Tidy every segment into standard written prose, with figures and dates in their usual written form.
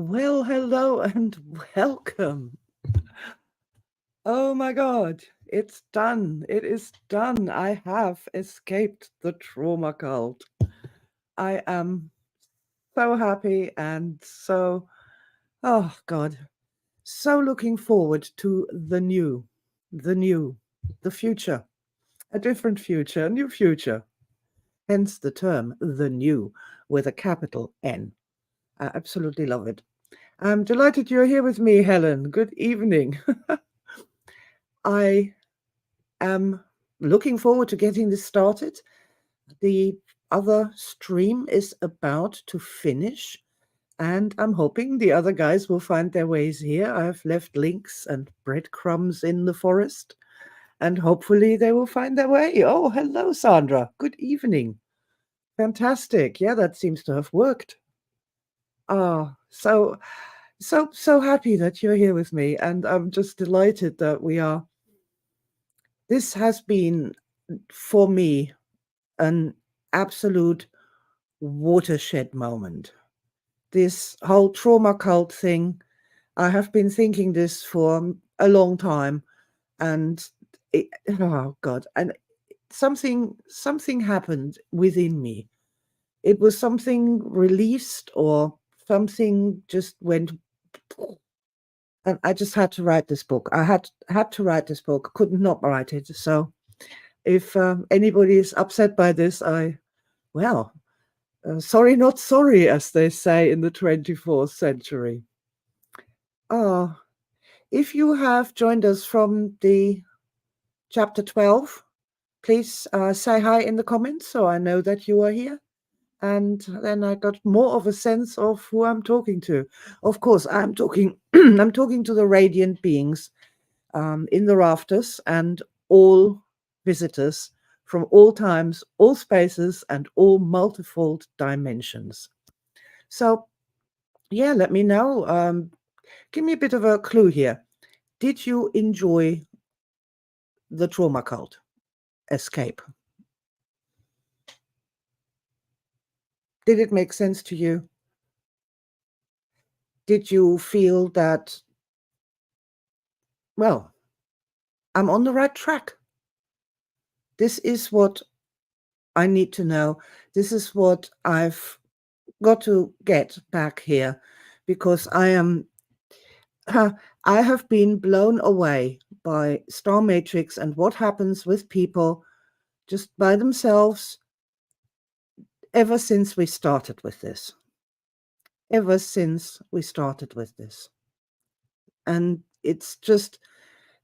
Well, hello and welcome. Oh my God, it's done. It is done. I have escaped the trauma cult. I am so happy and oh God, so looking forward to the new, the future, a different future, a new future. Hence the term the new with a capital N. I absolutely love it. I'm delighted you're here with me, Helen. Good evening. I am looking forward to getting this started. The other stream is about to finish, and I'm hoping the other guys will find their ways here. I've left links and breadcrumbs in the forest, and hopefully they will find their way. Oh, hello, Sandra. Good evening. Fantastic. Yeah, that seems to have worked. Ah, so happy that you're here with me, and I'm just delighted that we are. This has been for me an absolute watershed moment. This whole trauma cult thing, I have been thinking this for a long time, and oh God, and something happened within me. It was something released or something just went, and I just had to write this book. I had to write this book. Could not write it. So if anybody is upset by this, well, sorry, not sorry, as they say in the 24th century. Ah, if you have joined us from the chapter 12, please say hi in the comments so I know that you are here. And then I got more of a sense of who I'm talking to. Of course, I'm talking I'm talking to the radiant beings in the rafters and all visitors from all times, all spaces, and all multifold dimensions. So, yeah, let me know. Give me a bit of a clue here. Did you enjoy the trauma cult escape? Did it make sense to you? Did you feel that, well, I'm on the right track? This is what I need to know. This is what I've got to get back here because I have been blown away by Star Matrix and what happens with people just by themselves ever since we started with this. Ever since we started with this. And it's just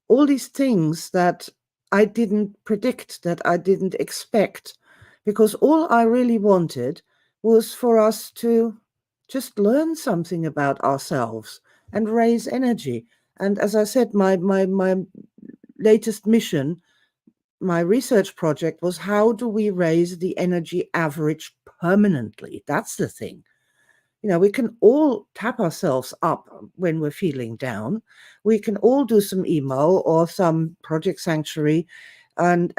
all these things that I didn't predict, that I didn't expect, because all I really wanted was for us to just learn something about ourselves and raise energy. And as I said, my latest mission, my research project was how do we raise the energy average permanently? That's the thing. You know, we can all tap ourselves up when we're feeling down. We can all do some emo or some Project Sanctuary and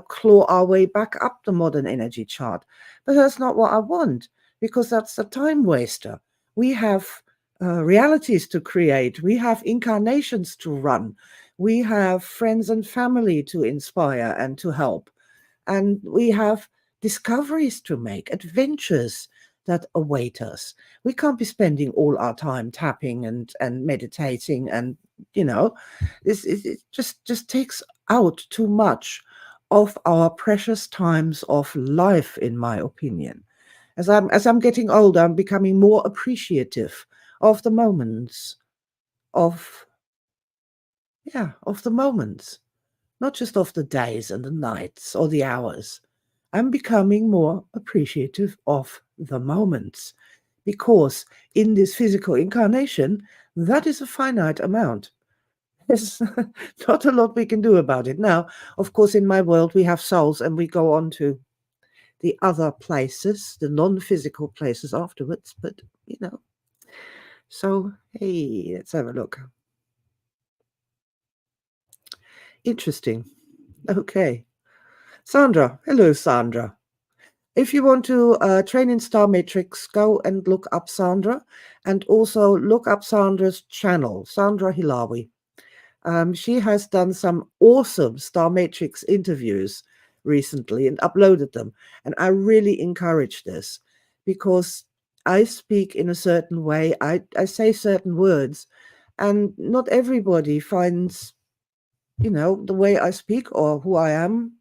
claw our way back up the modern energy chart. But that's not what I want, because that's a time waster. We have realities to create. We have incarnations to run. We have friends and family to inspire and to help. And we have discoveries to make, adventures that await us. We can't be spending all our time tapping and meditating, and it just takes out too much of our precious times of life, in my opinion. As I'm getting older, I'm becoming more appreciative of the moments, of of the moments, not just of the days and the nights or the hours. I'm becoming more appreciative of the moments, because in this physical incarnation, that is a finite amount. There's not a lot we can do about it. Now, of course, in my world, we have souls and we go on to the other places, the non physical places afterwards. But, so hey, let's have a look. Interesting. Okay. Sandra. Hello, Sandra. If you want to train in Star Matrix, go and look up Sandra, and also look up Sandra's channel, Sandra Hillawi. She has done some awesome Star Matrix interviews recently and uploaded them. And I really encourage this because I speak in a certain way. I say certain words, and not everybody finds, the way I speak or who I am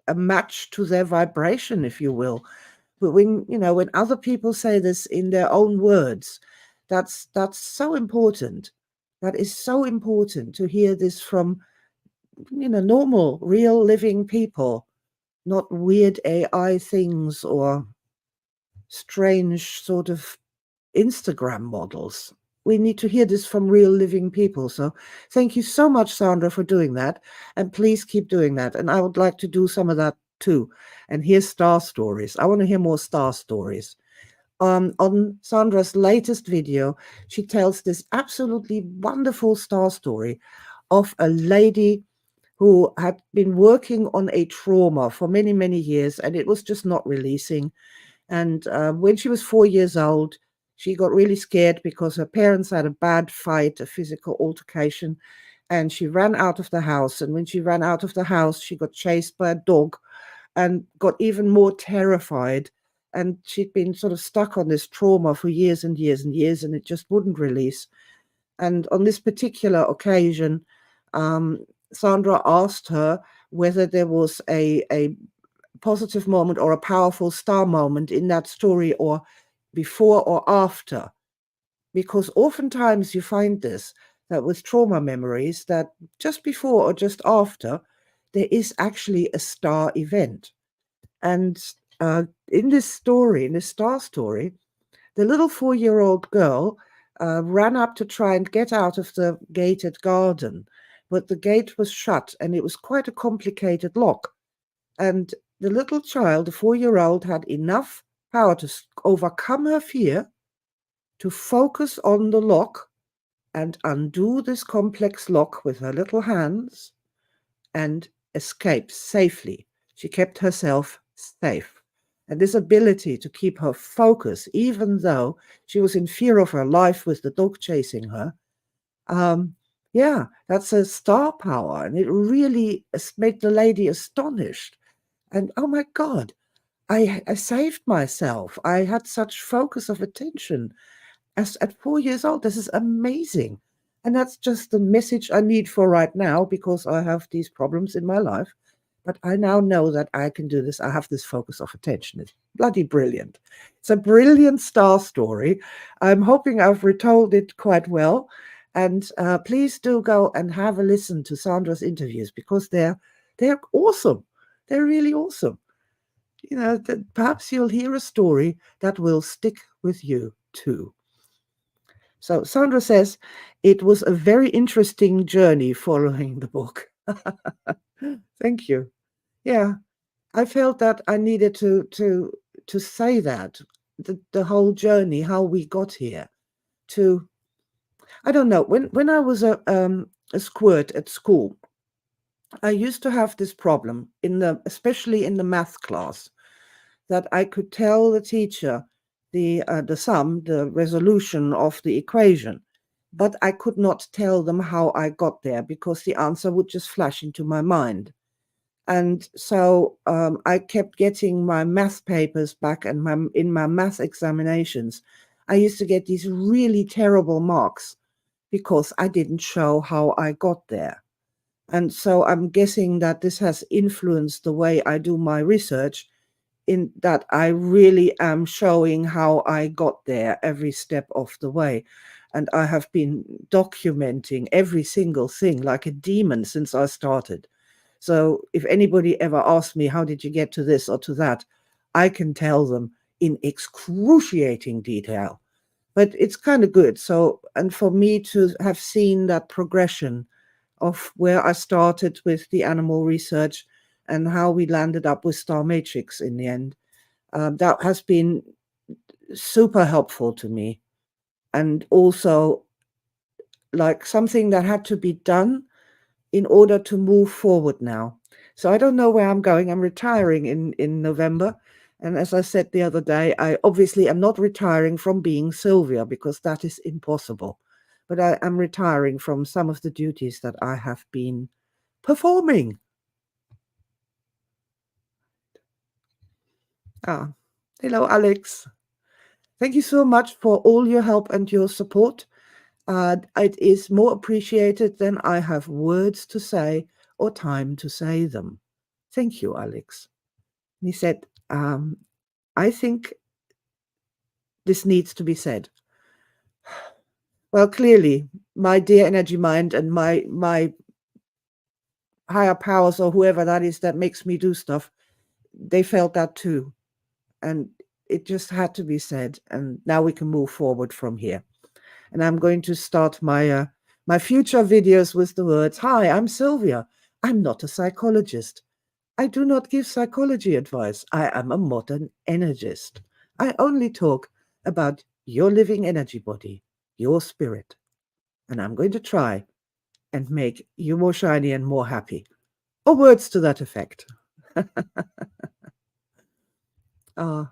a match to their vibration, if you will. But when other people say this in their own words, that's so important. That is so important to hear this from, normal, real living people, not weird AI things or strange sort of Instagram models. We need to hear this from real living people. So thank you so much, Sandra, for doing that. And please keep doing that. And I would like to do some of that too. And here's star stories. I want to hear more star stories. On Sandra's latest video, she tells this absolutely wonderful star story of a lady who had been working on a trauma for many, many years, and it was just not releasing. And when she was 4 years old, she got really scared because her parents had a bad fight, a physical altercation, and she ran out of the house. And when she ran out of the house, she got chased by a dog and got even more terrified. And she'd been sort of stuck on this trauma for years and years and years, and it just wouldn't release. And on this particular occasion, um, Sandra asked her whether there was a positive moment or a powerful star moment in that story, or before or after. Because oftentimes you find this, that with trauma memories, that just before or just after, there is actually a star event. And in this story, in this star story, the little 4-year-old girl ran up to try and get out of the gated garden, but the gate was shut and it was quite a complicated lock. And the little child, the 4-year-old, had enough power to overcome her fear, to focus on the lock and undo this complex lock with her little hands and escape safely. She kept herself safe. And this ability to keep her focus, even though she was in fear of her life with the dog chasing her, yeah, that's a star power. And it really made the lady astonished. And oh my God, I saved myself. I had such focus of attention as at 4 years old. This is amazing. And that's just the message I need for right now because I have these problems in my life. But I now know that I can do this. I have this focus of attention. It's bloody brilliant. It's a brilliant star story. I'm hoping I've retold it quite well. And please do go and have a listen to Sandra's interviews because they're awesome. They're really awesome. Perhaps you'll hear a story that will stick with you too. So Sandra says, it was a very interesting journey following the book. Thank you. Yeah, I felt that I needed to say that, the whole journey, how we got here. To I don't know, when I was a squirt at school, I used to have this problem especially in the math class, that I could tell the teacher the sum, the resolution of the equation, but I could not tell them how I got there because the answer would just flash into my mind. And so I kept getting my math papers back, and in my math examinations, I used to get these really terrible marks because I didn't show how I got there. And so I'm guessing that this has influenced the way I do my research, in that I really am showing how I got there every step of the way. And I have been documenting every single thing like a demon since I started. So if anybody ever asks me, how did you get to this or to that, I can tell them in excruciating detail. But it's kind of good. So, and for me to have seen that progression of where I started with the animal research and how we landed up with Star Matrix in the end, that has been super helpful to me. And also like something that had to be done in order to move forward now. So I don't know where I'm going. I'm retiring in November. And as I said the other day, I obviously am not retiring from being Sylvia, because that is impossible. But I am retiring from some of the duties that I have been performing. Ah, hello, Alex. Thank you so much for all your help and your support. It is more appreciated than I have words to say or time to say them. Thank you, Alex. And he said, I think this needs to be said. Well, clearly, my dear energy mind and my higher powers, or whoever that is that makes me do stuff, they felt that too. And it just had to be said. And now we can move forward from here. And I'm going to start my future videos with the words, "Hi, I'm Sylvia. I'm not a psychologist. I do not give psychology advice. I am a modern energist. I only talk about your living energy body, your spirit. And I'm going to try and make you more shiny and more happy." Or words to that effect. Ah,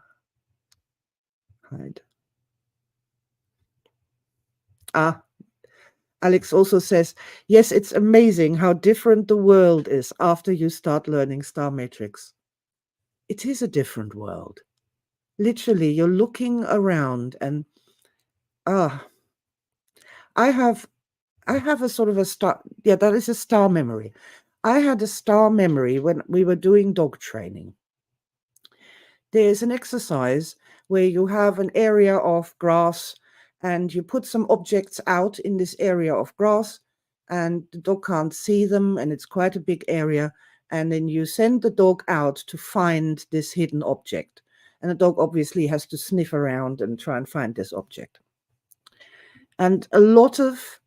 hide. Ah, Alex also says, yes, it's amazing how different the world is after you start learning Star Matrix. It is a different world. Literally, you're looking around and ah, I have a sort of a star. Yeah, that is a star memory. I had a star memory when we were doing dog training. There's an exercise where you have an area of grass and you put some objects out in this area of grass, and the dog can't see them, and it's quite a big area. And then you send the dog out to find this hidden object. And the dog obviously has to sniff around and try and find this object. And a lot of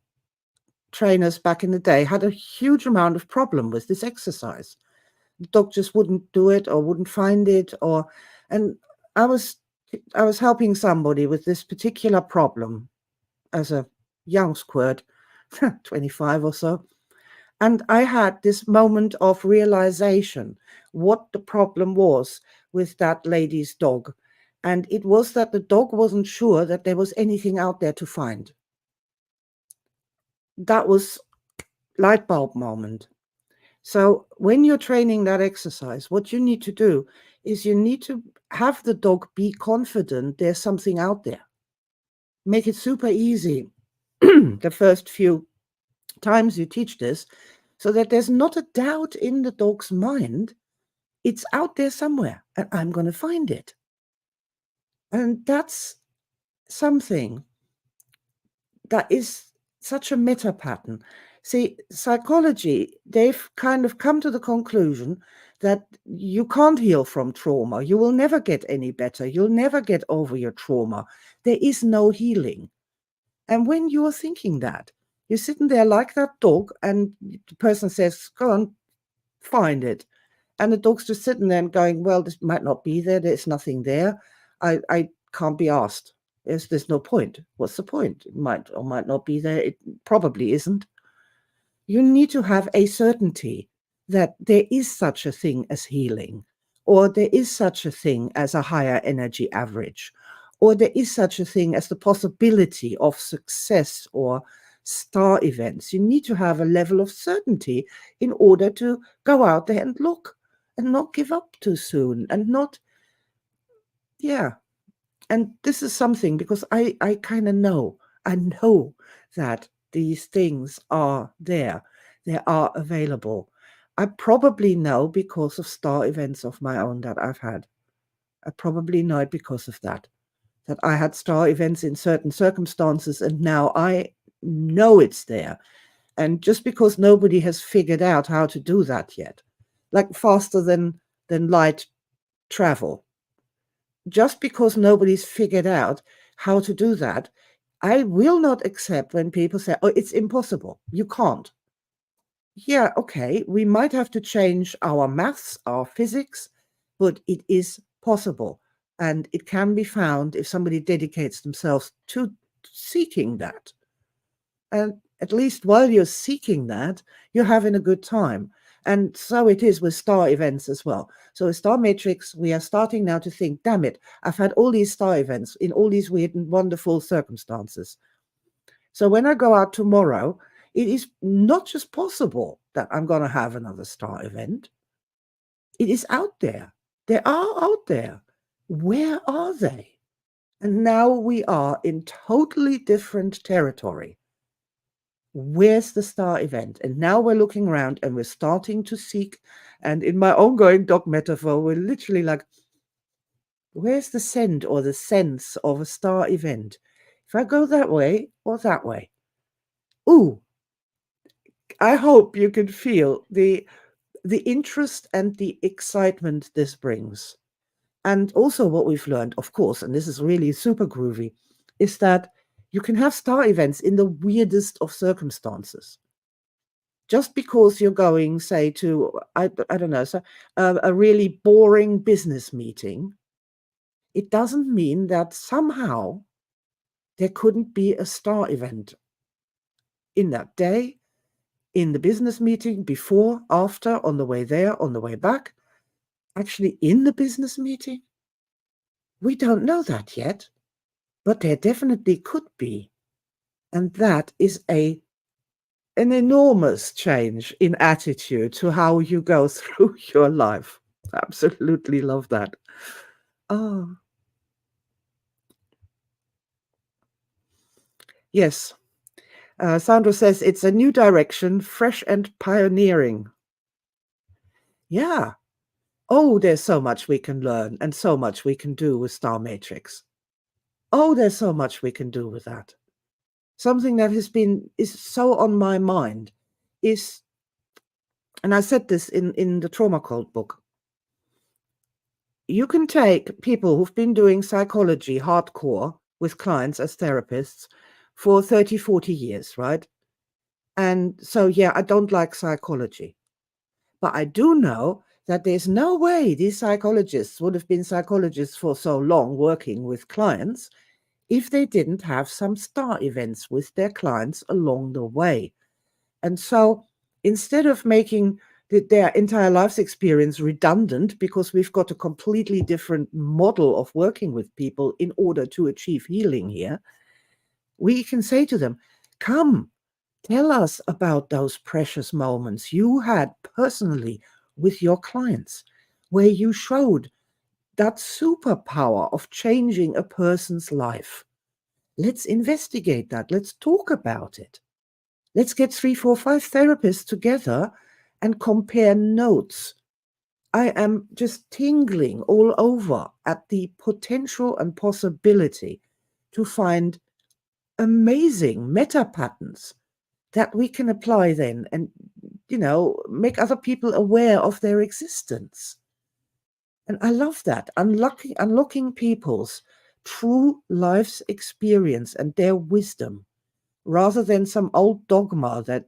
trainers back in the day had a huge amount of problem with this exercise. The dog just wouldn't do it or wouldn't find it, and I was helping somebody with this particular problem as a young squirt, 25 or so. And I had this moment of realization what the problem was with that lady's dog. And it was that the dog wasn't sure that there was anything out there to find. That was light bulb moment. So when you're training that exercise, what you need to do is you need to have the dog be confident there's something out there. Make it super easy the first few times you teach this, so that there's not a doubt in the dog's mind. It's out there somewhere and I'm going to find it. And that's something that is such a meta pattern. See, psychology, they've kind of come to the conclusion that you can't heal from trauma. You will never get any better. You'll never get over your trauma. There is no healing. And when you're thinking that, you're sitting there like that dog, and the person says, go on, find it. And the dog's just sitting there and going, well, this might not be there. There's nothing there. I can't be asked. There's no point. What's the point? It might or might not be there. It probably isn't. You need to have a certainty that there is such a thing as healing, or there is such a thing as a higher energy average, or there is such a thing as the possibility of success or star events. You need to have a level of certainty in order to go out there and look and not give up too soon and not, yeah. And this is something because I kind of know, I know that these things are there. They are available. I probably know because of star events of my own that I've had. I probably know it because of that I had star events in certain circumstances, and now I know it's there. And just because nobody has figured out how to do that yet, like faster than light travel, just because nobody's figured out how to do that, I will not accept when people say, oh, it's impossible. You can't. Yeah, okay, we might have to change our maths, our physics, but it is possible. And it can be found if somebody dedicates themselves to seeking that. And at least while you're seeking that, you're having a good time. And so it is with star events as well. So with star matrix, we are starting now to think, damn it, I've had all these star events in all these weird and wonderful circumstances. So when I go out tomorrow, it is not just possible that I'm going to have another star event. It is out there. They are out there. Where are they? And now we are in totally different territory. Where's the star event? And now we're looking around and we're starting to seek. And in my ongoing dog metaphor, we're literally like, where's the scent or the sense of a star event? If I go that way or that way. Ooh, I hope you can feel the interest and the excitement this brings. And also what we've learned, of course, and this is really super groovy, is that you can have star events in the weirdest of circumstances. Just because you're going, say, to, I don't know, so, a really boring business meeting, it doesn't mean that somehow there couldn't be a star event in that day, in the business meeting, before, after, on the way there, on the way back, actually in the business meeting. We don't know that yet, but there definitely could be. And that is an enormous change in attitude to how you go through your life. Absolutely love that. Oh, yes. Sandra says it's a new direction, fresh and pioneering. Yeah. Oh, there's so much we can learn and so much we can do with Star Matrix. Oh, there's so much we can do with that. Something that is so on my mind is, and I said this in the Trauma Cult book, you can take people who've been doing psychology hardcore with clients as therapists for 30, 40 years, right? And so, yeah, I don't like psychology. But I do know that there's no way these psychologists would have been psychologists for so long working with clients if they didn't have some star events with their clients along the way. And so instead of making their entire life's experience redundant because we've got a completely different model of working with people in order to achieve healing here, we can say to them, come, tell us about those precious moments you had personally with your clients, where you showed that superpower of changing a person's life. Let's investigate that. Let's talk about it. Let's get 3, 4, 5 therapists together and compare notes. I am just tingling all over at the potential and possibility to find amazing meta patterns that we can apply then and, make other people aware of their existence. And I love that, unlocking people's true life's experience and their wisdom, rather than some old dogma that,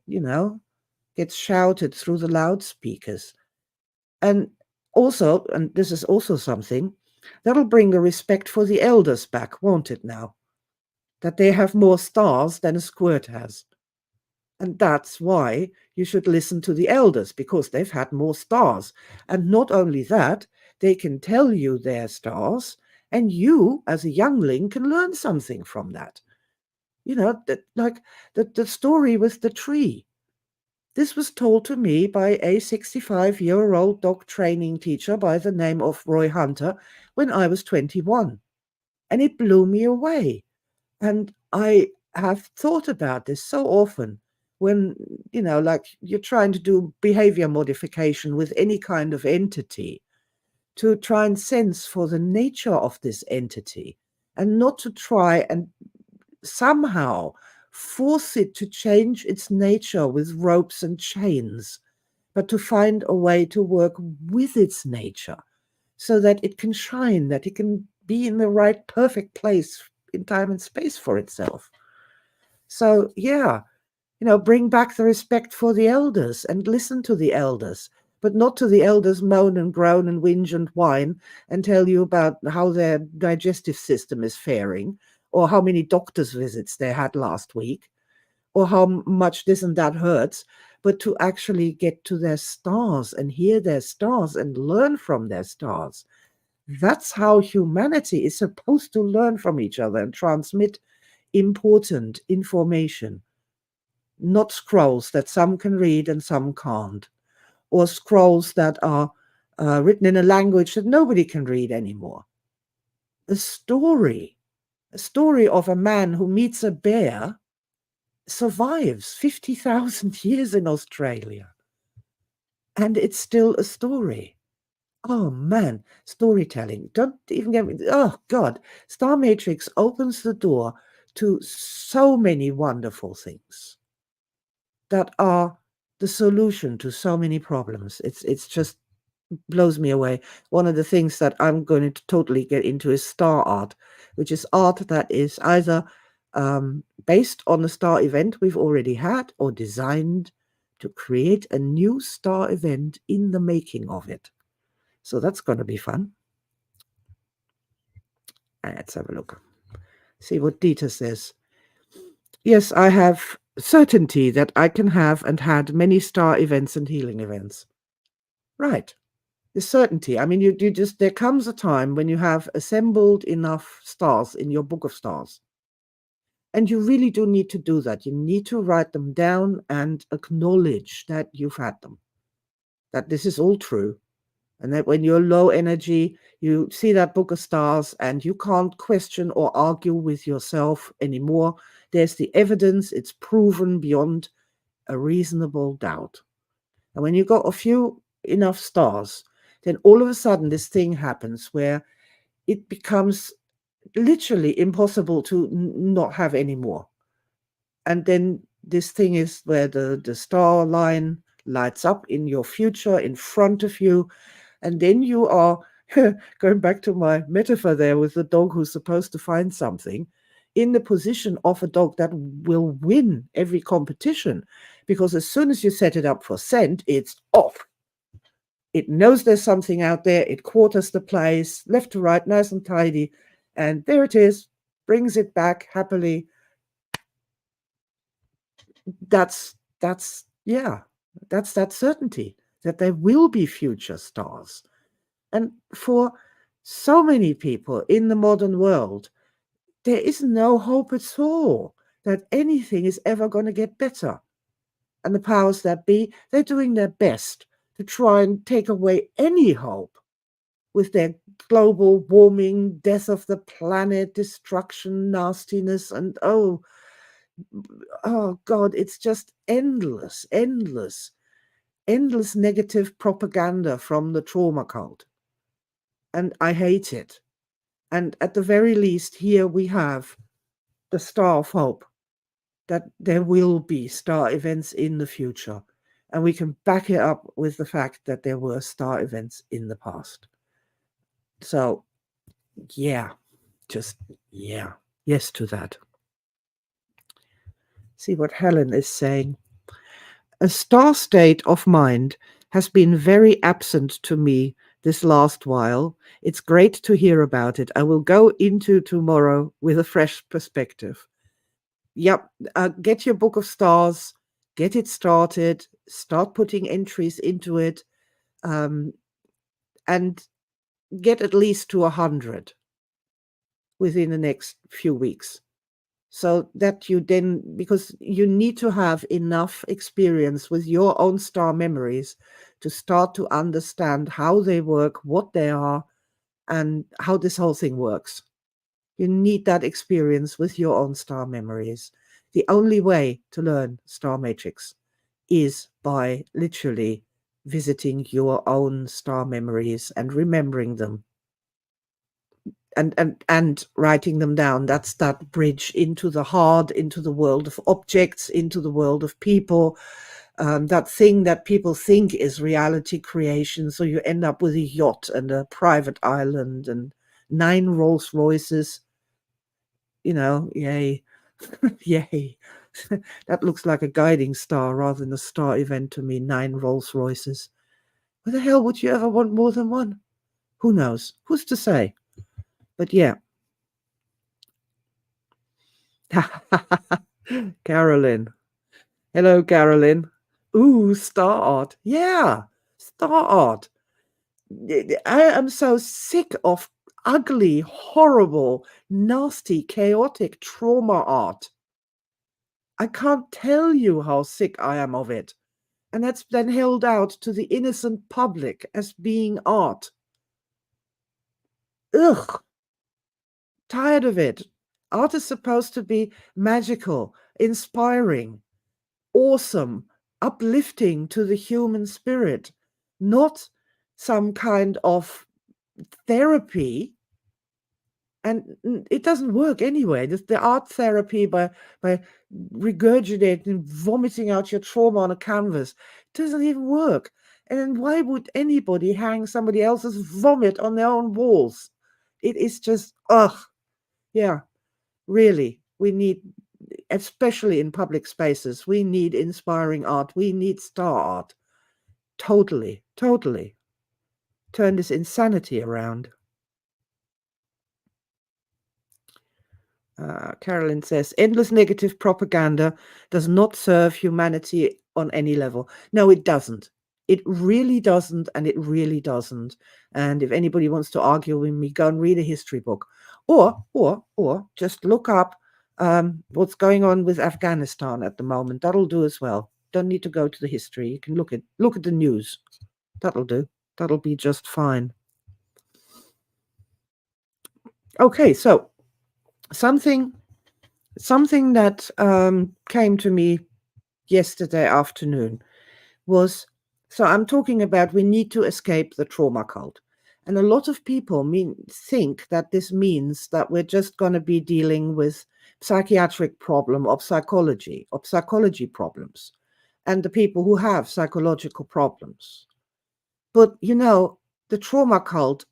gets shouted through the loudspeakers. And also, and this is also something, that'll bring the respect for the elders back, won't it now? That they have more stars than a squirt has. And that's why you should listen to the elders, because they've had more stars. And not only that, they can tell you their stars, and you, as a youngling, can learn something from that. Like the story with the tree. This was told to me by a 65-year-old dog training teacher by the name of Roy Hunter when I was 21. And it blew me away. And I have thought about this so often when, like you're trying to do behavior modification with any kind of entity, to try and sense for the nature of this entity and not to try and somehow force it to change its nature with ropes and chains, but to find a way to work with its nature so that it can shine, that it can be in the right perfect place in time and space for itself. So, yeah, bring back the respect for the elders and listen to the elders, but not to the elders moan and groan and whinge and whine and tell you about how their digestive system is faring or how many doctor's visits they had last week or how much this and that hurts, but to actually get to their stars and hear their stars and learn from their stars. That's how humanity is supposed to learn from each other and transmit important information, not scrolls that some can read and some can't, or scrolls that are written in a language that nobody can read anymore. A story, a story of a man who meets a bear, survives 50,000 years in Australia. And it's still a story. Oh man, storytelling. Don't even get me. Oh God, Star Matrix opens the door to so many wonderful things that are the solution to so many problems. It's just blows me away. One of the things that I'm going to totally get into is star art, which is art that is either based on a star event we've already had or designed to create a new star event in the making of it. So that's going to be fun. Let's have a look. See what Dieter says. Yes, I have certainty that I can have and had many star events and healing events. Right. The certainty. I mean, you just, there comes a time when you have assembled enough stars in your book of stars. And you really do need to do that. You need to write them down and acknowledge that you've had them, that this is all true. And that when you're low energy, you see that book of stars and you can't question or argue with yourself anymore. There's the evidence, it's proven beyond a reasonable doubt. And when you got a few enough stars, then all of a sudden this thing happens where it becomes literally impossible to not have any more. And then this thing is where the star line lights up in your future in front of you. And then you are going back to my metaphor there with the dog who's supposed to find something, in the position of a dog that will win every competition. Because as soon as you set it up for scent, it's off. It knows there's something out there. It quarters the place, left to right, nice and tidy. And there it is, brings it back happily. That's that certainty that there will be future stars. And for so many people in the modern world, there is no hope at all that anything is ever going to get better. And the powers that be, they're doing their best to try and take away any hope with their global warming, death of the planet, destruction, nastiness, and oh God, it's just endless negative propaganda from the trauma cult. And I hate it. And at the very least, here we have the star of hope, that there will be star events in the future. And we can back it up with the fact that there were star events in the past. So, yeah, yes to that. See what Helen is saying. A star state of mind has been very absent to me this last while. It's great to hear about it. I will go into tomorrow with a fresh perspective. Yep, get your book of stars, get it started, start putting entries into it, and get at least to 100 within the next few weeks. So that you then, because you need to have enough experience with your own star memories to start to understand how they work, what they are, and how this whole thing works. You need that experience with your own star memories. The only way to learn star matrix is by literally visiting your own star memories and remembering them. And writing them down. That's that bridge into the heart, into the world of objects, into the world of people. That thing that people think is reality creation. So you end up with a yacht and a private island and 9 Rolls Royces. Yay. Yay. That looks like a guiding star rather than a star event to me. 9 Rolls Royces. Why the hell would you ever want more than one? Who knows? Who's to say? But yeah. Carolyn. Hello, Carolyn. Ooh, star art. Yeah, star art. I am so sick of ugly, horrible, nasty, chaotic trauma art. I can't tell you how sick I am of it. And that's then held out to the innocent public as being art. Ugh, tired of it. Art is supposed to be magical, inspiring, awesome, uplifting to the human spirit, not some kind of therapy. And it doesn't work anyway. The art therapy by regurgitating, vomiting out your trauma on a canvas doesn't even work. And then why would anybody hang somebody else's vomit on their own walls? It is just, ugh, yeah, really. We need, especially in public spaces, we need inspiring art. We need star art. Totally, totally. Turn this insanity around. Carolyn says, endless negative propaganda does not serve humanity on any level. No, it doesn't. It really doesn't, and it really doesn't. And if anybody wants to argue with me, go and read a history book, or just look up what's going on with Afghanistan at the moment. That'll do as well. Don't need to go to the history. You can look at the news. That'll do. That'll be just fine. Okay, so something that came to me yesterday afternoon was, so I'm talking about we need to escape the trauma cult. And a lot of people think that this means that we're just going to be dealing with psychiatric problem or psychology problems and the people who have psychological problems. But the trauma cult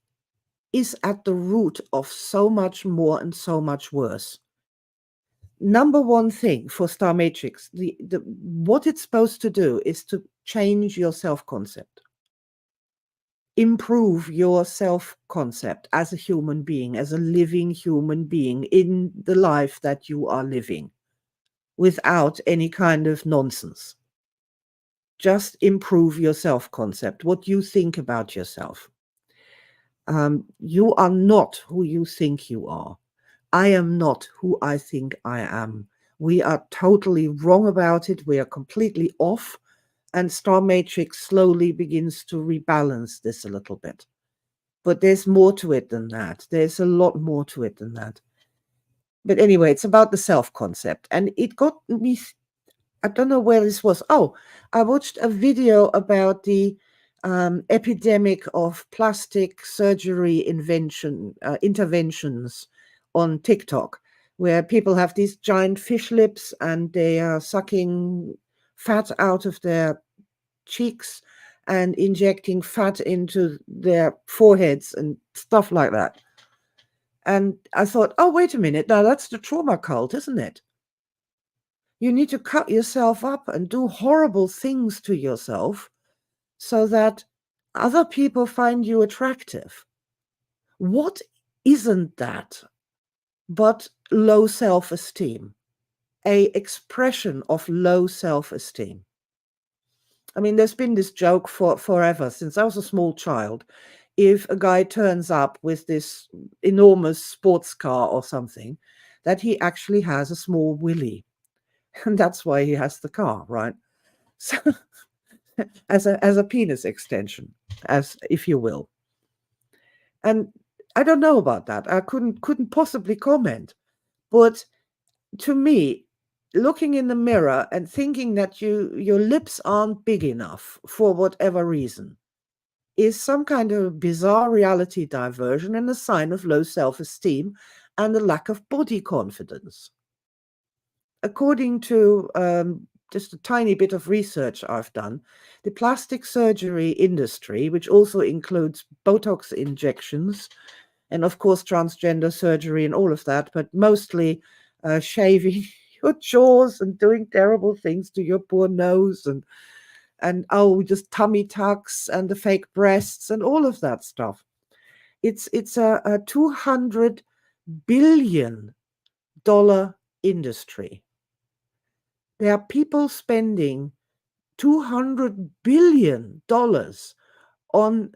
is at the root of so much more and so much worse. Number one thing for Star Matrix, what it's supposed to do is to change your self-concept, improve your self-concept as a human being, as a living human being in the life that you are living, without any kind of nonsense. Just improve your self-concept, what you think about yourself. You are not who you think you are. I am not who I think I am. We are totally wrong about it. We are completely off. And Star Matrix slowly begins to rebalance this a little bit. But there's more to it than that. There's a lot more to it than that. But anyway, it's about the self-concept. And it got me, I don't know where this was. Oh, I watched a video about the epidemic of plastic surgery interventions on TikTok, where people have these giant fish lips and they are sucking fat out of their cheeks and injecting fat into their foreheads and stuff like that. And I thought, oh, wait a minute, now that's the trauma cult, isn't it? You need to cut yourself up and do horrible things to yourself so that other people find you attractive. What isn't that but low self-esteem, a expression of low self-esteem? I mean, there's been this joke forever, since I was a small child. If a guy turns up with this enormous sports car or something, that he actually has a small willy. And that's why he has the car, right? So as a penis extension, as if you will. And I don't know about that. I couldn't possibly comment. But to me, looking in the mirror and thinking that your lips aren't big enough for whatever reason is some kind of bizarre reality diversion and a sign of low self-esteem and a lack of body confidence. According to just a tiny bit of research I've done, the plastic surgery industry, which also includes Botox injections and, of course, transgender surgery and all of that, but mostly shaving your jaws and doing terrible things to your poor nose and just tummy tucks and the fake breasts and all of that stuff. It's a $200 billion industry. There are people spending $200 billion on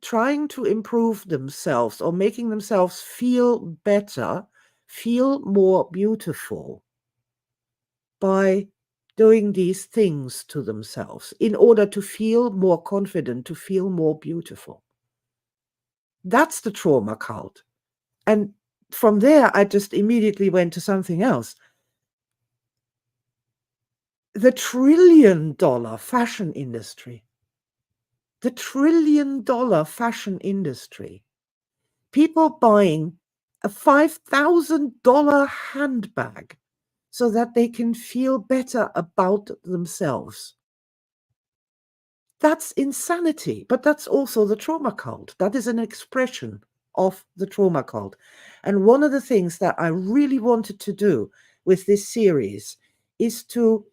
trying to improve themselves or making themselves feel better, feel more beautiful by doing these things to themselves in order to feel more confident, to feel more beautiful. That's the trauma cult. And from there, I just immediately went to something else. The $1 trillion fashion industry. The $1 trillion fashion industry. People buying a $5,000 handbag so that they can feel better about themselves. That's insanity, but that's also the trauma cult. That is an expression of the trauma cult. And one of the things that I really wanted to do with this series is to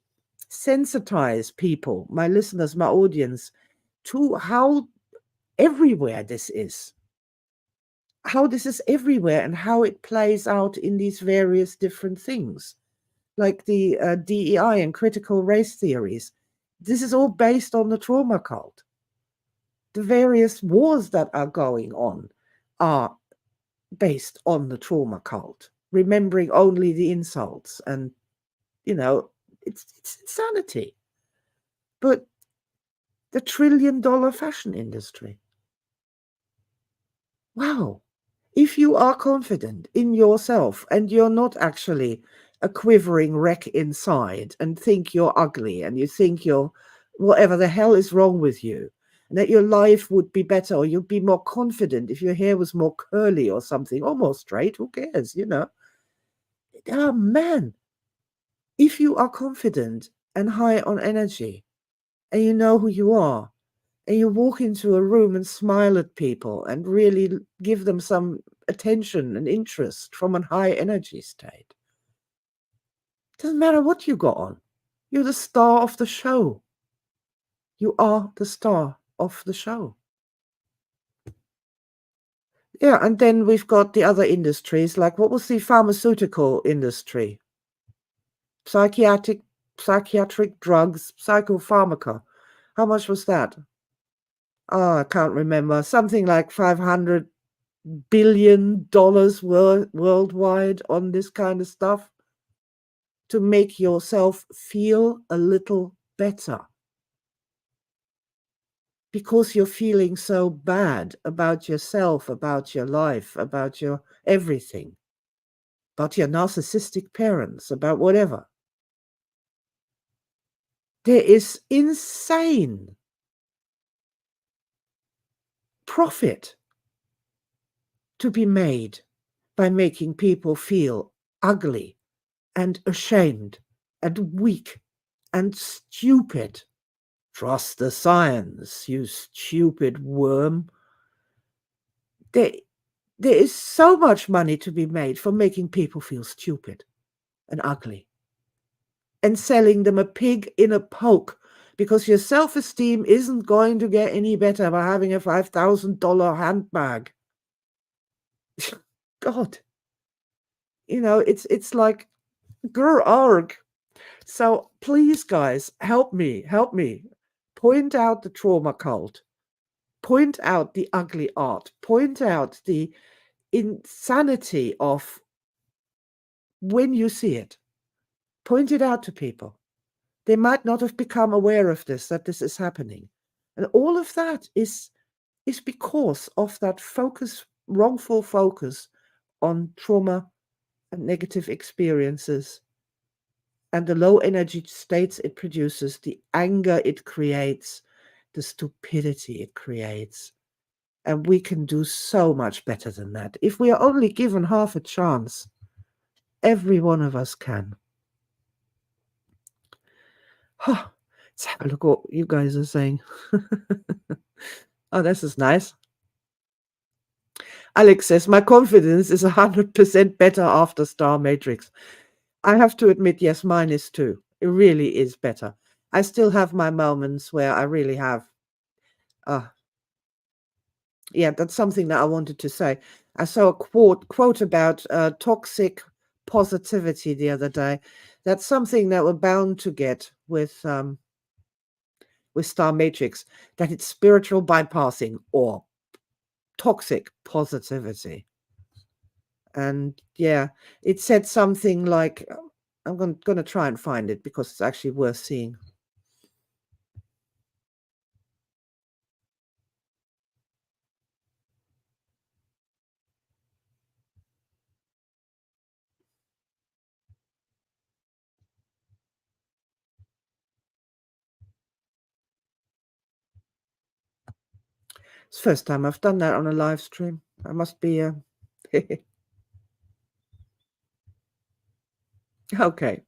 sensitize people, my listeners, my audience, to how everywhere this is. How this is everywhere and how it plays out in these various different things, like the DEI and critical race theories. This is all based on the trauma cult. The various wars that are going on are based on the trauma cult, remembering only the insults. And, it's insanity. But the $1 trillion fashion industry. Wow. If you are confident in yourself and you're not actually a quivering wreck inside and think you're ugly and you think you're whatever the hell is wrong with you, and that your life would be better or you'd be more confident if your hair was more curly or something, or more straight, who cares, Oh man, if you are confident and high on energy and you know who you are, and you walk into a room and smile at people and really give them some attention and interest from a high energy state. Doesn't matter what you got on. You're the star of the show. You are the star of the show. Yeah, and then we've got the other industries, like what was the pharmaceutical industry? Psychiatric drugs, psychopharmaca. How much was that? Oh, I can't remember. Something like $500 billion worldwide on this kind of stuff to make yourself feel a little better because you're feeling so bad about yourself, about your life, about your everything, about your narcissistic parents, about whatever. There is insane profit to be made by making people feel ugly and ashamed and weak and stupid. Trust the science, you stupid worm. There is so much money to be made from making people feel stupid and ugly and selling them a pig in a poke because your self-esteem isn't going to get any better by having a $5,000 handbag. God, it's like, grr arg. So please, guys, help me. Point out the trauma cult. Point out the ugly art. Point out the insanity of when you see it. Point it out to people. They might not have become aware of this, that this is happening. And all of that is because of that wrongful focus on trauma and negative experiences and the low energy states it produces, the anger it creates, the stupidity it creates. And we can do so much better than that. If we are only given half a chance, every one of us can. Huh. Let's have a look what you guys are saying. Oh, this is nice. Alex says, my confidence is 100% better after Star Matrix. I have to admit, yes, mine is too. It really is better. I still have my moments where I really have, yeah, that's something that I wanted to say. I saw a quote about toxic positivity the other day. That's something that we're bound to get with star matrix, that it's spiritual bypassing or toxic positivity. And yeah, it said something like, I'm going to try and find it because it's actually worth seeing. It's the first time I've done that on a live stream. I must be okay.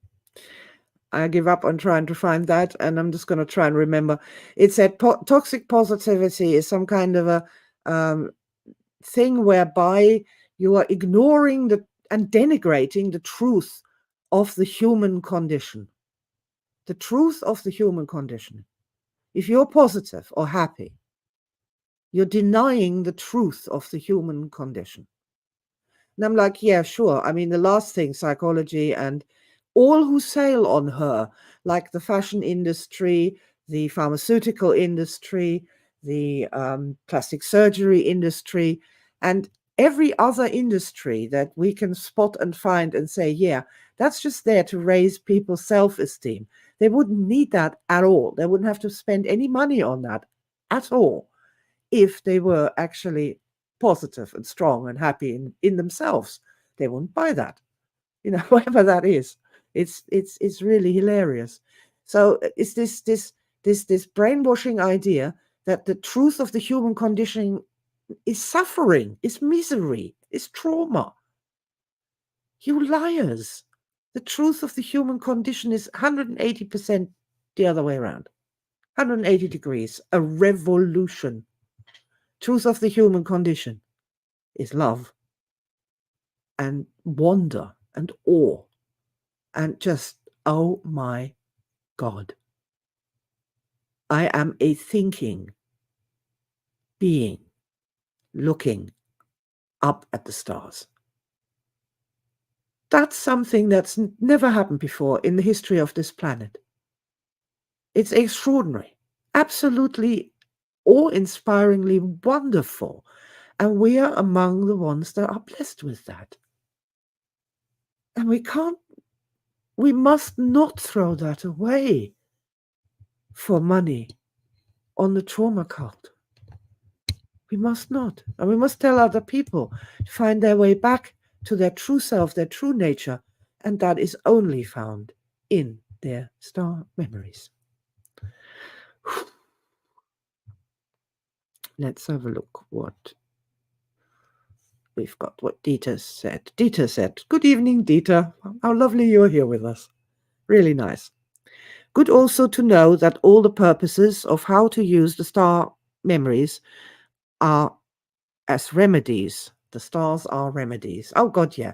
I give up on trying to find that, and I'm just going to try and remember. It said toxic positivity is some kind of a thing whereby you are ignoring and denigrating the truth of the human condition. The truth of the human condition. If you're positive or happy, you're denying the truth of the human condition. And I'm like, yeah, sure. I mean, the last thing, psychology and all who sail on her, like the fashion industry, the pharmaceutical industry, the plastic surgery industry, and every other industry that we can spot and find and say, yeah, that's just there to raise people's self-esteem. They wouldn't need that at all. They wouldn't have to spend any money on that at all if they were actually positive and strong and happy in themselves. They won't buy that, whatever that is. It's really hilarious. So it's this brainwashing idea that the truth of the human condition is suffering, is misery, is trauma. You liars. The truth of the human condition is 180% the other way around. 180 degrees, a revolution. Truth of the human condition is love and wonder and awe and just, oh my God. I am a thinking being looking up at the stars. That's something that's never happened before in the history of this planet. It's extraordinary, absolutely awe-inspiringly wonderful. And we are among the ones that are blessed with that. And we must not throw that away for money on the trauma cult. We must not. And we must tell other people to find their way back to their true self, their true nature. And that is only found in their star memories. Let's have a look what we've got, what Dieter said. Dieter said, good evening, Dieter. How lovely you're here with us. Really nice. Good also to know that all the purposes of how to use the star memories are as remedies. The stars are remedies. Oh God, yeah.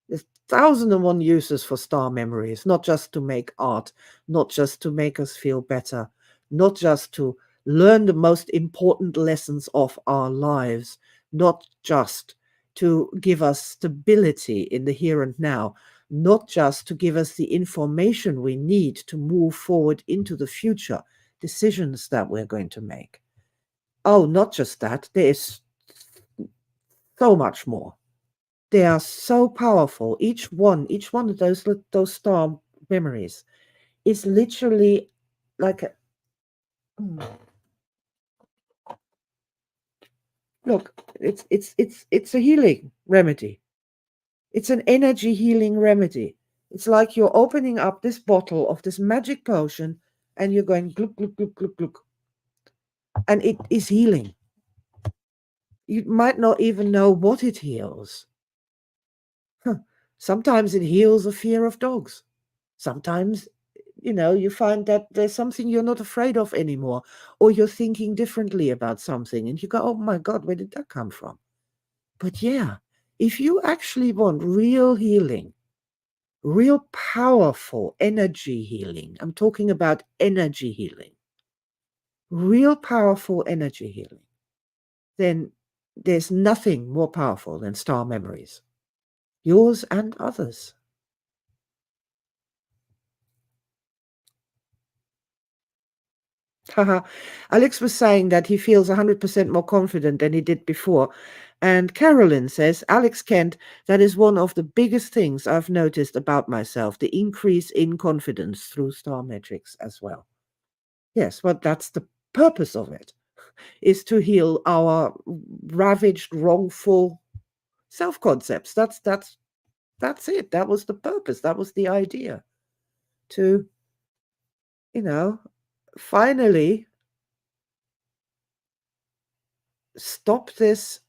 There's 1,001 uses for star memories, not just to make art, not just to make us feel better, not just to learn the most important lessons of our lives, not just to give us stability in the here and now, not just to give us the information we need to move forward into the future decisions that we're going to make. Oh, not just that. There is so much more. They are so powerful. Each one of those star memories is literally like a look. It's a healing remedy. It's an energy healing remedy. It's like you're opening up this bottle of this magic potion, and you're going gluk gluk gluk gluk gluk, and it is healing. You might not even know what it heals. Sometimes it heals a fear of dogs. Sometimes, you find that there's something you're not afraid of anymore, or you're thinking differently about something, and you go, oh my God, where did that come from? But yeah, if you actually want real healing, real powerful energy healing, I'm talking about energy healing, real powerful energy healing, then there's nothing more powerful than star memories, yours and others. Haha. Alex was saying that he feels 100% more confident than he did before. And Carolyn says, Alex Kent, that is one of the biggest things I've noticed about myself, the increase in confidence through star metrics as well. Yes, well, that's the purpose of it, is to heal our ravaged, wrongful self-concepts. That's it. That was the purpose. That was the idea. To, you know, finally stop this.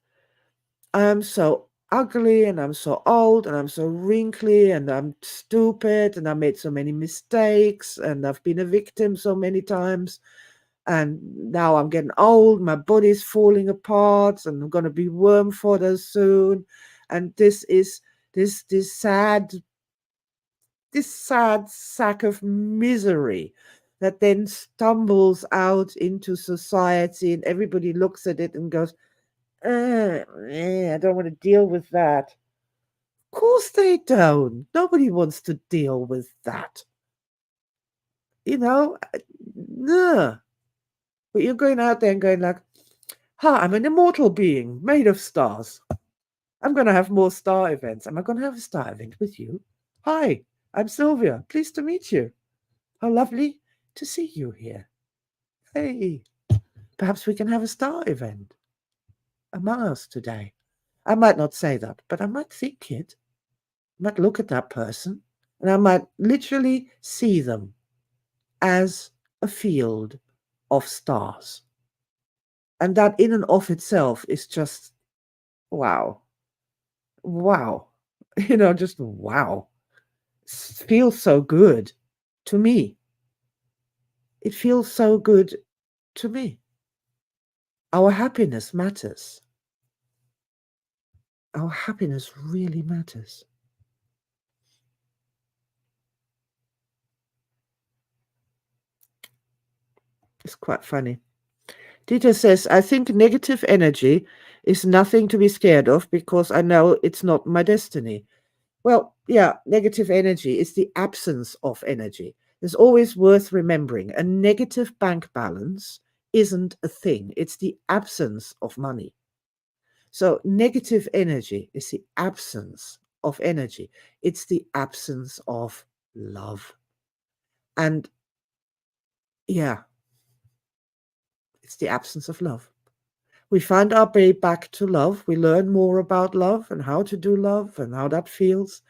I'm so ugly and I'm so old and I'm so wrinkly and I'm stupid and I made so many mistakes and I've been a victim so many times. And now I'm getting old, my body's falling apart and I'm going to be worm fodder soon. And this sad sack of misery that then stumbles out into society and everybody looks at it and goes, I don't want to deal with that. Of course they don't. Nobody wants to deal with that. You know, no. But you're going out there and going like, I'm an immortal being made of stars. I'm going to have more star events. Am I going to have a star event with you? Hi, I'm Sylvia. Pleased to meet you. How lovely to see you here. Hey, perhaps we can have a star event among us today. I might not say that, but I might think it. I might look at that person and I might literally see them as a field of stars. And that in and of itself is just wow. Wow. Just wow. Feels so good to me. It feels so good to me. Our happiness matters. Our happiness really matters. It's quite funny. Dieter says, I think negative energy is nothing to be scared of because I know it's not my destiny. Well, yeah, negative energy is the absence of energy. It's always worth remembering. A negative bank balance isn't a thing, it's the absence of money. So, negative energy is the absence of energy, it's the absence of love. And yeah, it's the absence of love. We find our way back to love. We learn more about love and how to do love and how that feels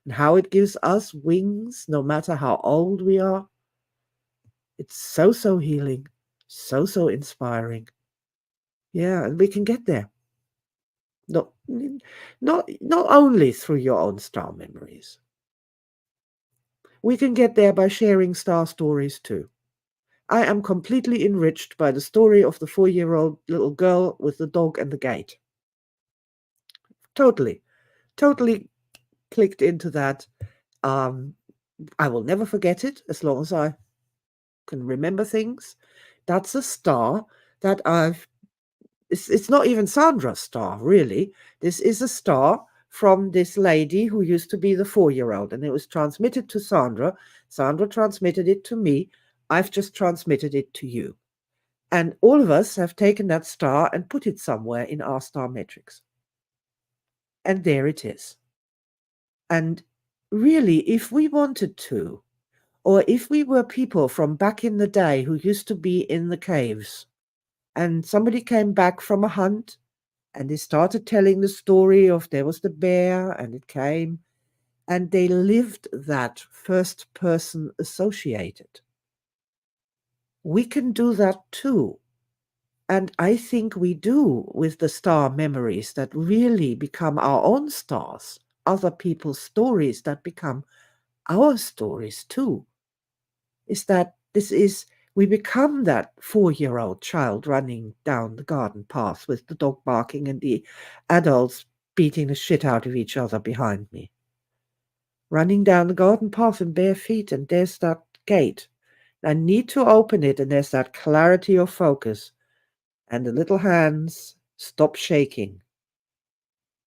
and how it gives us wings no matter how old we are. It's so, so healing, so, so inspiring. Yeah, and we can get there. Not, not only through your own star memories. We can get there by sharing star stories too. I am completely enriched by the story of the 4-year-old little girl with the dog and the gate. Totally, totally clicked into that. I will never forget it as long as I can remember things. That's a star that it's not even Sandra's star, really. This is a star from this lady who used to be the 4-year-old, and it was transmitted to Sandra. Sandra transmitted it to me. I've just transmitted it to you. And all of us have taken that star and put it somewhere in our star matrix. And there it is. And really, if we wanted to, or if we were people from back in the day who used to be in the caves, and somebody came back from a hunt, and they started telling the story of there was the bear, and it came, and they lived that first person associated. We can do that too. And I think we do with the star memories that really become our own stars, other people's stories that become our stories too. Is that we become that 4-year-old child running down the garden path with the dog barking and the adults beating the shit out of each other behind me. Running down the garden path in bare feet, and there's that gate. I need to open it, and there's that clarity of focus, and the little hands stop shaking.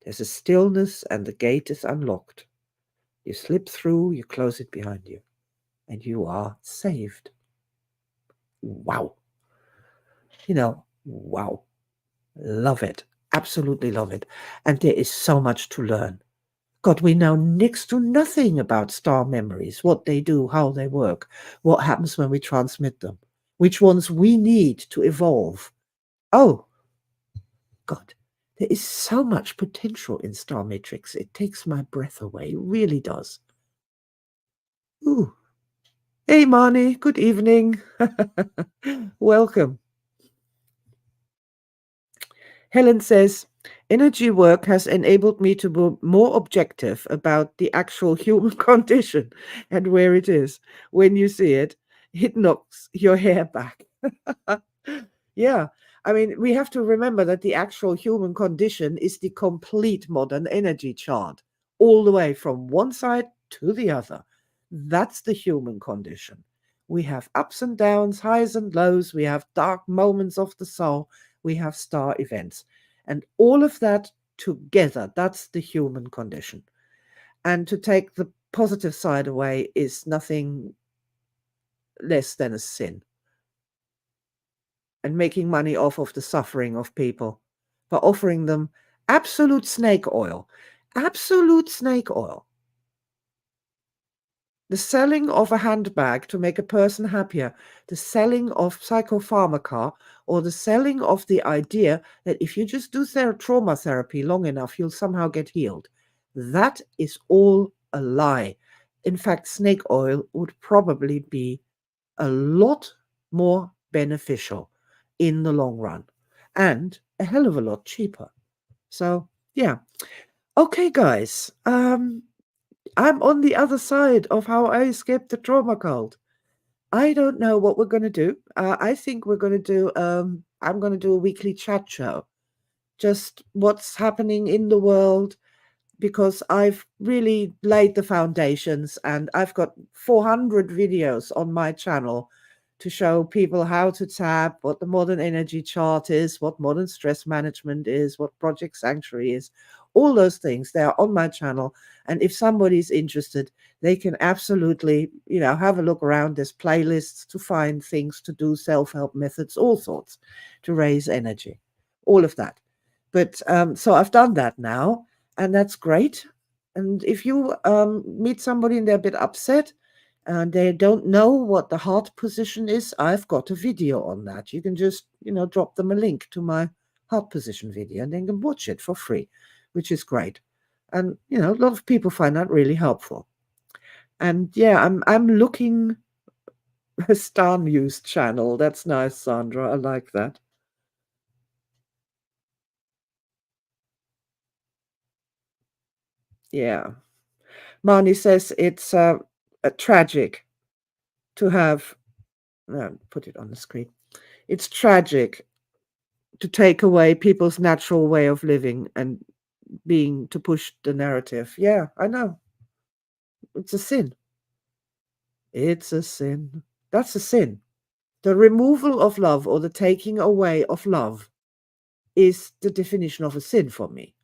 There's a stillness, and the gate is unlocked. You slip through, you close it behind you, and you are saved. Wow. Wow, love it. Absolutely love it. And there is so much to learn. God, we know next to nothing about star memories, what they do, how they work, what happens when we transmit them, which ones we need to evolve. Oh, God, there is so much potential in Star Matrix. It takes my breath away. It really does. Ooh. Hey, Marnie. Good evening. Welcome. Helen says, energy work has enabled me to be more objective about the actual human condition and where it is. When you see it, it knocks your hair back. Yeah. I mean, we have to remember that the actual human condition is the complete modern energy chart, all the way from one side to the other. That's the human condition. We have ups and downs, highs and lows. We have dark moments of the soul. We have star events. And all of that together, that's the human condition. And to take the positive side away is nothing less than a sin. And making money off of the suffering of people by offering them absolute snake oil. Absolute snake oil. The selling of a handbag to make a person happier, the selling of psychopharmaca, or the selling of the idea that if you just do trauma therapy long enough, you'll somehow get healed. That is all a lie. In fact, snake oil would probably be a lot more beneficial in the long run and a hell of a lot cheaper. So, yeah. Okay, guys. I'm on the other side of how I escaped the trauma cult. I don't know what we're going to do. I think we're going to do, I'm going to do a weekly chat show. Just what's happening in the world, because I've really laid the foundations and I've got 400 videos on my channel to show people how to tap, what the modern energy chart is, what modern stress management is, what Project Sanctuary is. All those things, they are on my channel. And if somebody's interested, they can absolutely, have a look around. There's playlists to find things to do, self-help methods, all sorts to raise energy, all of that. But so I've done that now, and that's great. And if you meet somebody and they're a bit upset and they don't know what the heart position is, I've got a video on that. You can just, drop them a link to my heart position video and they can watch it for free, which is great. And, a lot of people find that really helpful. And yeah, I'm looking a Star News channel. That's nice, Sandra. I like that. Yeah. Marnie says it's a tragic to have, put it on the screen. It's tragic to take away people's natural way of living and being to push the narrative. Yeah, I know. It's a sin. It's a sin. That's a sin. The removal of love or the taking away of love is the definition of a sin for me.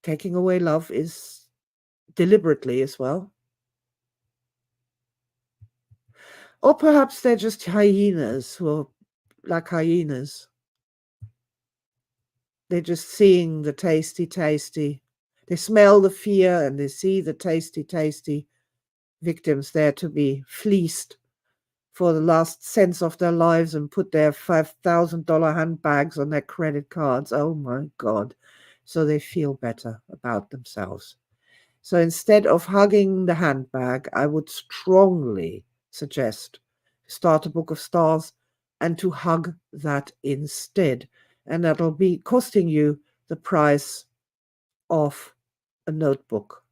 Taking away love is deliberately as well. Or perhaps they're just hyenas who are like hyenas. They're just seeing the tasty. They smell the fear and they see the tasty victims there to be fleeced for the last cents of their lives and put their $5,000 handbags on their credit cards. Oh my God. So they feel better about themselves. So instead of hugging the handbag, I would strongly suggest start a book of stars and to hug that instead. And that'll be costing you the price of a notebook.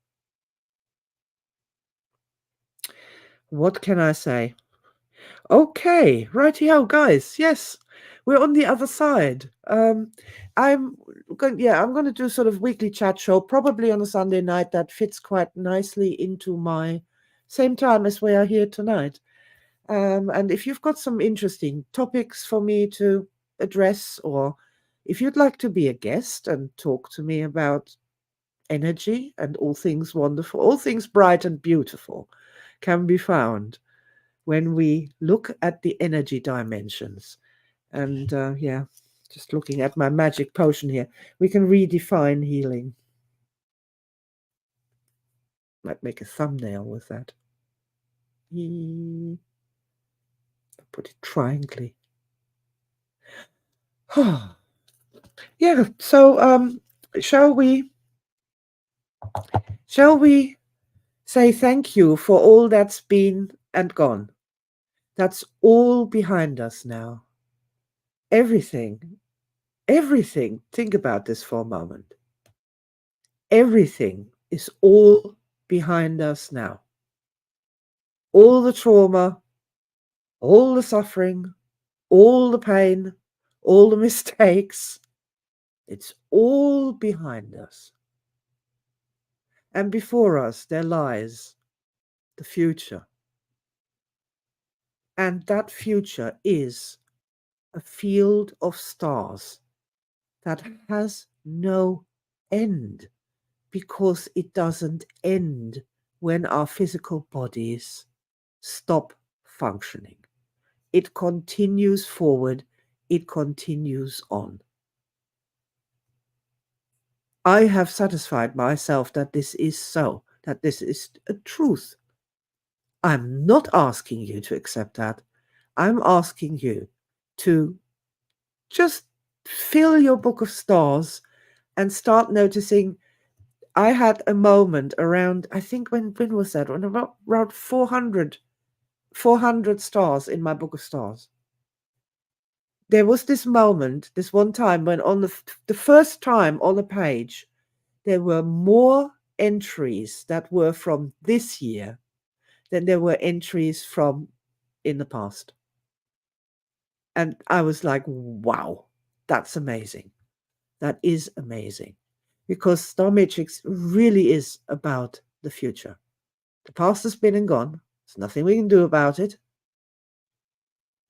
What can I say? Okay, rightio, guys. Yes, we're on the other side. I'm going to do sort of weekly chat show, probably on a Sunday night. That fits quite nicely into my same time as we are here tonight. And if you've got some interesting topics for me to address, or if you'd like to be a guest and talk to me about energy and all things wonderful, all things bright and beautiful can be found when we look at the energy dimensions. And just looking at my magic potion here, we can redefine healing. Might make a thumbnail with that. Put it triangly. Yeah, so shall we say thank you for all that's been and gone? That's all behind us now. Everything, think about this for a moment. Everything is all behind us now. All the trauma, all the suffering, all the pain, all the mistakes, it's all behind us. And before us, there lies the future. And that future is a field of stars that has no end, because it doesn't end when our physical bodies stop functioning. It continues forward, it continues on. I have satisfied myself that this is so, that this is a truth. I'm not asking you to accept that. I'm asking you to just fill your book of stars and start noticing. I had a moment around, I think, when was that? When around 400 stars in my book of stars. There was this moment, this one time, when on the first time on the page, there were more entries that were from this year than there were entries from in the past. And I was like, wow, that's amazing. That is amazing. Because Star Matrix really is about the future. The past has been and gone. There's nothing we can do about it.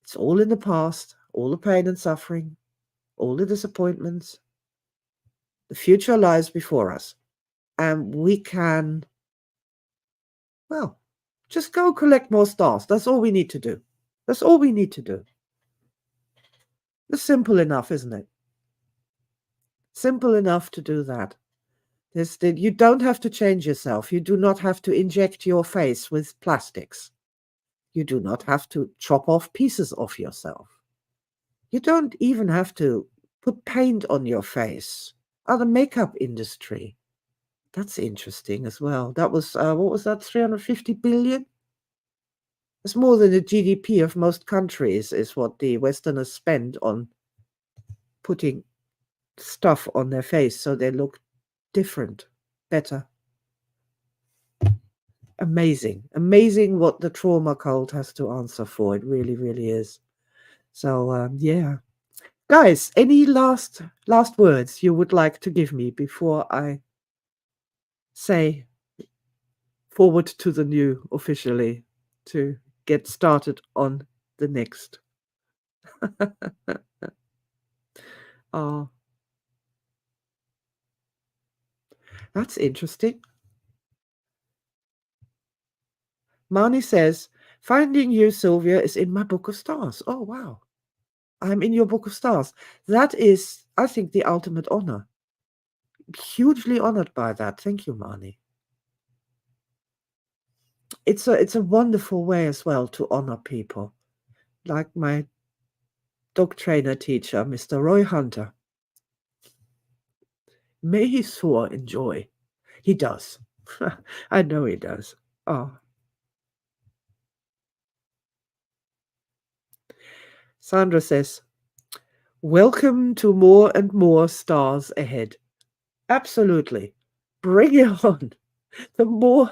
It's all in the past, all the pain and suffering, all the disappointments. The future lies before us. And we can, well, just go collect more stars. That's all we need to do. That's all we need to do. It's simple enough, isn't it? Simple enough to do that. You don't have to change yourself. You do not have to inject your face with plastics. You do not have to chop off pieces of yourself. You don't even have to put paint on your face. Oh, the makeup industry. That's interesting as well. That was, what was that, 350 billion? It's more than the GDP of most countries, is what the Westerners spend on putting stuff on their face so they look different, better. Amazing what the trauma cult has to answer for. It really, really is. So, yeah. Guys, any last words you would like to give me before I say forward to the new officially to get started on the next? Oh, that's interesting. Mani says, finding you, Sylvia, is in my book of stars. Oh, wow. I'm in your book of stars. That is, I think, the ultimate honor. Hugely honored by that. Thank you, Mani. It's a wonderful way as well to honor people. Like my dog trainer teacher, Mr. Roy Hunter. May he soar in joy. He does. I know he does. Oh. Sandra says, welcome to more and more stars ahead. Absolutely. Bring it on. The more,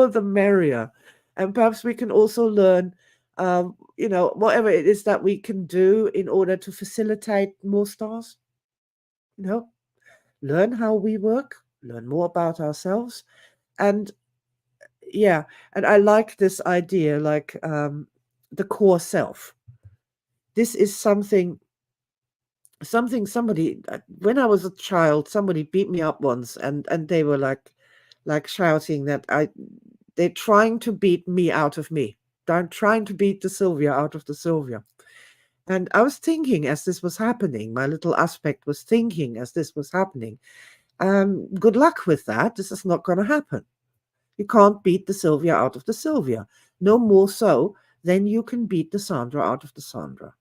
the merrier. And perhaps we can also learn, whatever it is that we can do in order to facilitate more stars. Learn how we work, learn more about ourselves. And yeah, and I like this idea, like the core self. This is something somebody, when I was a child, somebody beat me up once, and they were like shouting that They're trying to beat me out of me. They're trying to beat the Sylvia out of the Sylvia. And I was thinking as this was happening, my little aspect was thinking as this was happening, good luck with that. This is not going to happen. You can't beat the Sylvia out of the Sylvia. No more so than you can beat the Sandra out of the Sandra.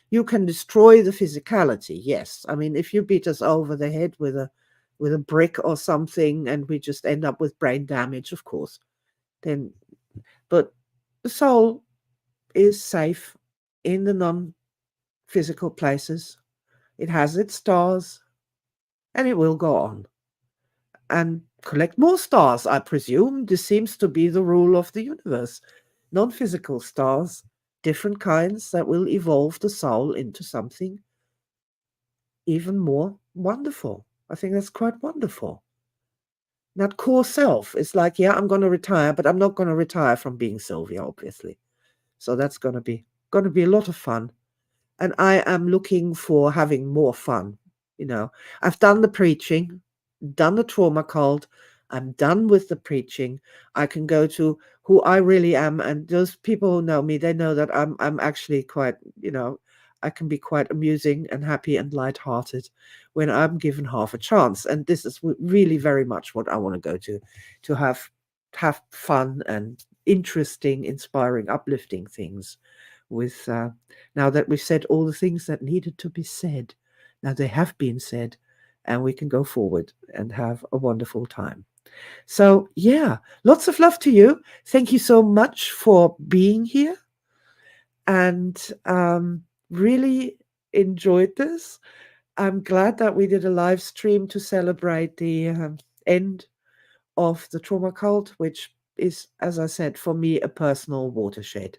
You can destroy the physicality, yes. I mean, if you beat us over the head with a brick or something and we just end up with brain damage, of course, then, but the soul is safe in the non-physical places. It has its stars and it will go on and collect more stars, I presume. This seems to be the rule of the universe. Non-physical stars, different kinds that will evolve the soul into something even more wonderful. I think that's quite wonderful. That core self is like, yeah, I'm going to retire, but I'm not going to retire from being Sylvia, obviously. So that's going to be a lot of fun. And I am looking for having more fun. I've done the preaching, done the trauma cult. I'm done with the preaching. I can go to who I really am, and those people who know me, they know that I'm actually quite, I can be quite amusing and happy and lighthearted when I'm given half a chance. And this is really very much what I want to go to have fun and interesting, inspiring, uplifting things with now that we've said all the things that needed to be said. Now they have been said, and we can go forward and have a wonderful time. So yeah, lots of love to you. Thank you so much for being here, and really enjoyed this. I'm glad that we did a live stream to celebrate the end of the trauma cult, which is, as I said, for me, a personal watershed.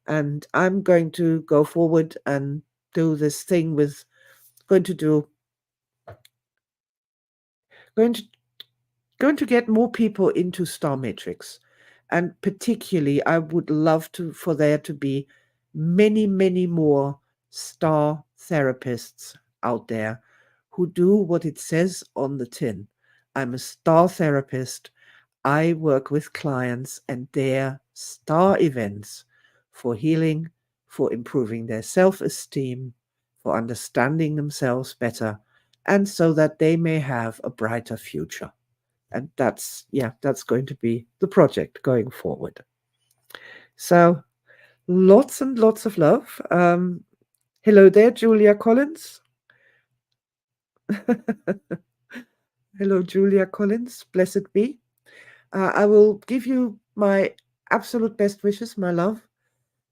And I'm going to go forward and do this thing with going to get more people into Star Matrix. And particularly, I would love for there to be many, many more star therapists out there who do what it says on the tin. I'm a star therapist. I work with clients and their star events for healing, for improving their self-esteem, for understanding themselves better, and so that they may have a brighter future. And that's going to be the project going forward. So lots and lots of love. Hello there, Julia Collins. Hello, Julia Collins. Blessed be. I will give you my absolute best wishes, my love.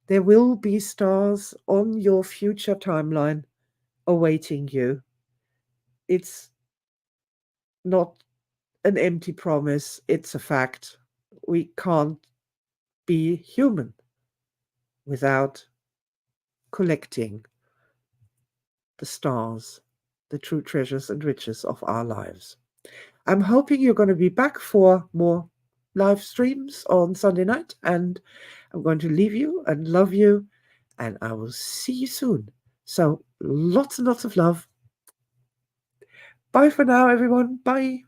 There will be stars on your future timeline awaiting you. It's not an empty promise, it's a fact. We can't be human without collecting the stars, the true treasures and riches of our lives. I'm hoping you're going to be back for more live streams on Sunday night, and I'm going to leave you and love you, and I will see you soon. So lots and lots of love. Bye for now, everyone. Bye.